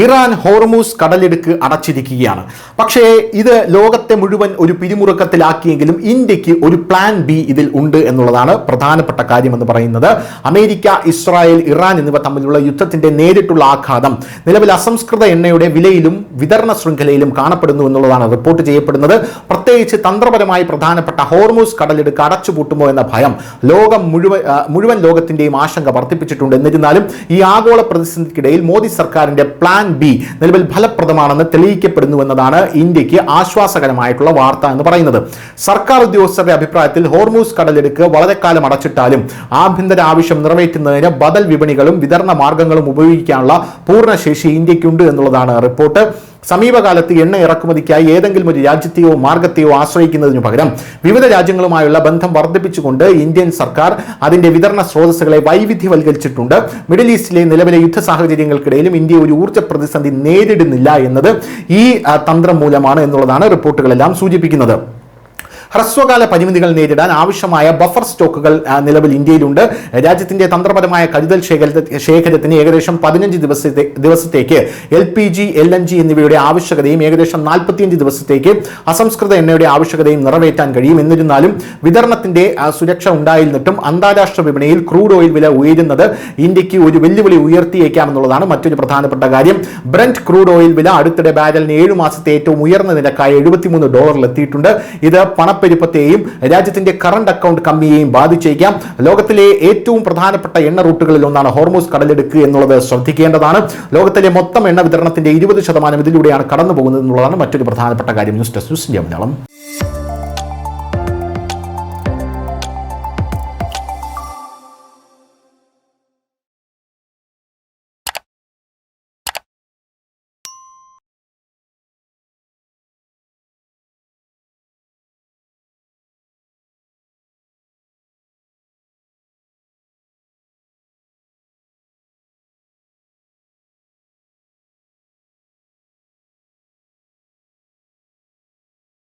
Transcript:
Iran Hormuz കടലിടുക്ക് അടച്ചിരിക്കുകയാണ്. പക്ഷേ ഇത് ലോകത്തെ മുഴുവൻ ഒരു പിരിമുറുക്കത്തിലാക്കിയെങ്കിലും ഇന്ത്യക്ക് ഒരു പ്ലാൻ ബി ഇതിൽ ഉണ്ട് എന്നുള്ളതാണ് പ്രധാനപ്പെട്ട കാര്യമെന്ന് പറയുന്നത്. അമേരിക്ക, ഇസ്രായേൽ, ഇറാൻ എന്നിവ തമ്മിലുള്ള യുദ്ധത്തിന്റെ നേരിട്ടുള്ള ആഘാതം നിലവിൽ അസംസ്കൃത എണ്ണയുടെ വിലയിലും വിതരണ ശൃംഖലയിലും കാണപ്പെടുന്നു എന്നുള്ളതാണ് റിപ്പോർട്ട് ചെയ്യപ്പെടുന്നത്. പ്രത്യേകിച്ച് തന്ത്രപരമായി പ്രധാനപ്പെട്ട ഹോർമൂസ് കടലിടുക്ക് അടച്ചുപൂട്ടുമോ എന്ന ഭയം മുഴുവൻ ലോകത്തിന്റെയും ആശങ്ക വർദ്ധിപ്പിച്ചിട്ടുണ്ട്. എന്നിരുന്നാലും ഈ ആഗോള പ്രതിസന്ധിക്കിടയിൽ മോദി സർക്കാരിന്റെ പ്ലാൻ ബി നിലവിൽ ഫലപ്രദമാണെന്ന് തെളിയിക്കപ്പെടുന്നു എന്നതാണ് ഇന്ത്യക്ക് ആശ്വാസകരമായിട്ടുള്ള വാർത്ത എന്ന് പറയുന്നത്. സർക്കാർ ഉദ്യോഗസ്ഥരുടെ അഭിപ്രായത്തിൽ ഹോർമൂസ് കടലിടുക്ക് വളരെ കാലം അടച്ചിട്ടാലും ആഭ്യന്തര ആവശ്യം നിറവേറ്റുന്നതിന് ബദൽ വിപണികളും വിതരണ മാർഗങ്ങളും ഉപയോഗിക്കാനുള്ള പൂർണ്ണശേഷി ഇന്ത്യക്കുണ്ട് എന്നുള്ളതാണ് റിപ്പോർട്ട്. സമീപകാലത്ത് എണ്ണ ഇറക്കുമതിക്കായി ഏതെങ്കിലും ഒരു രാജ്യത്തെയോ മാർഗത്തെയോ ആശ്രയിക്കുന്നതിനു പകരം വിവിധ രാജ്യങ്ങളുമായുള്ള ബന്ധം വർദ്ധിപ്പിച്ചുകൊണ്ട് ഇന്ത്യൻ സർക്കാർ അതിന്റെ വിതരണ സ്രോതസ്സുകളെ വൈവിധ്യവൽക്കരിച്ചിട്ടുണ്ട്. മിഡിൽ ഈസ്റ്റിലെ നിലവിലെ യുദ്ധ സാഹചര്യങ്ങൾക്കിടയിലും ഇന്ത്യ ഒരു ഊർജ്ജ പ്രതിസന്ധി നേരിടുന്നില്ല എന്നത് ഈ തന്ത്രം മൂലമാണ് എന്നുള്ളതാണ് റിപ്പോർട്ടുകളെല്ലാം സൂചിപ്പിക്കുന്നത്. ഹ്രസ്വകാല പരിമിതികൾ നേരിടാൻ ആവശ്യമായ ബഫർ സ്റ്റോക്കുകൾ നിലവിൽ ഇന്ത്യയിലുണ്ട്. രാജ്യത്തിന്റെ തന്ത്രപരമായ കരുതൽ ശേഖരത്തിന് ഏകദേശം 15 ദിവസത്തേക്ക് LPG, LNG എന്നിവയുടെ ആവശ്യകതയും ഏകദേശം 45 ദിവസത്തേക്ക് അസംസ്കൃത എണ്ണയുടെ ആവശ്യകതയും നിറവേറ്റാൻ കഴിയും. എന്നിരുന്നാലും വിതരണത്തിന്റെ സുരക്ഷ ഉണ്ടായിരുന്നിട്ടും അന്താരാഷ്ട്ര വിപണിയിൽ ക്രൂഡ് ഓയിൽ വില ഉയരുന്നത് ഇന്ത്യക്ക് ഒരു വെല്ലുവിളി ഉയർത്തിയേക്കാമെന്നുള്ളതാണ് മറ്റൊരു പ്രധാനപ്പെട്ട കാര്യം. ബ്രന്റ് ക്രൂഡ് ഓയിൽ വില അടുത്തിടെ ബാരലിന് 7 മാസത്തെ ഏറ്റവും ഉയർന്ന നിരക്കായ $73 എത്തിയിട്ടുണ്ട്. ഇത് പണപ്പെരുപ്പത്തെയും രാജ്യത്തിന്റെ കറന്റ് അക്കൗണ്ട് കമ്മിയെയും ബാധിച്ചേക്കാം. ലോകത്തിലെ ഏറ്റവും പ്രധാനപ്പെട്ട എണ്ണ റൂട്ടുകളിൽ ഒന്നാണ് ഹോർമൂസ് കടലിടുക്ക് എന്നുള്ളത് ശ്രദ്ധിക്കേണ്ടതാണ്. ലോകത്തിലെ മൊത്തം എണ്ണ വിതരണത്തിന്റെ 20% ഇതിലൂടെയാണ് കടന്നു പോകുന്നത് എന്നുള്ളതാണ് മറ്റൊരു പ്രധാനപ്പെട്ട കാര്യം. News desk news India Malayalam.